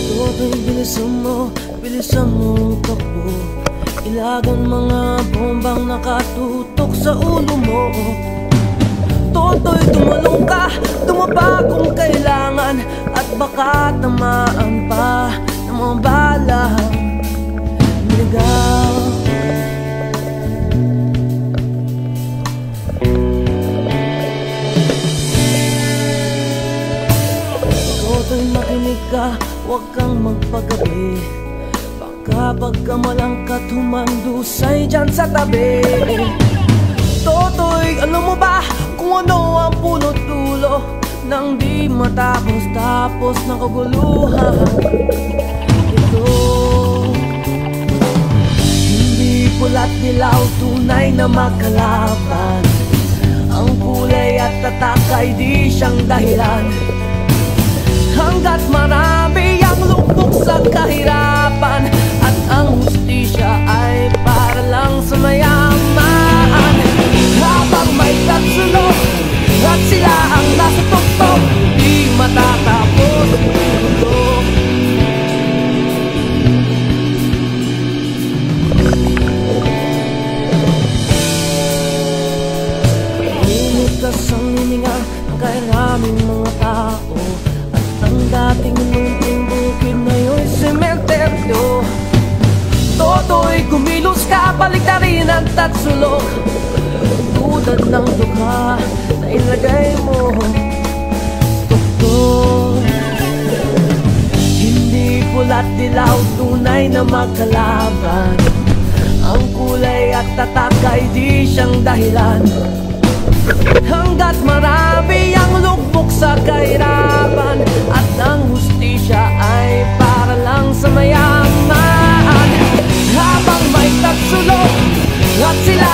Toto'y bilisan mo takbo. Ilagan mga bombang nakatutok sa ulo mo. Toto'y tumulong ka, tumaba kung kailangan. At baka tamaan pa ng mga balang niligaw. Toto'y makinig ka, huwag kang magpagabi. Baka pagkamalangkat humandusay dyan sa tabi. Toto'y alam mo ba kung ano ang punot dulo nang di matapos-tapos na kaguluhan ito? Hindi pula't dilaw, tunay na makalaban. Ang kulay at tatak ay di siyang dahilan. Hanggat marami ang lubog sa kahirapan, at ang hustisya ay para lang sa mayaman. Habang may tatsulok at sila ang nasa tuktok, di matatapos ang mundo. Limitas ang hininga ng kairaming mga tao, at ang dating munting bukid ngayon'y sementeryo. Toto'y kumilos ka, baliktarin ang tatsulok, tulad ng dukha na ilagay mo tuktok. Hindi pula't dilaw, tunay na magkalaban. Ang kulay at tatak ay di siyang dahilan. Hanggat marami ang lugmok sa kahirapan, at ang hustisya ay para lang sa mayaman. Habang may tatsulok at sila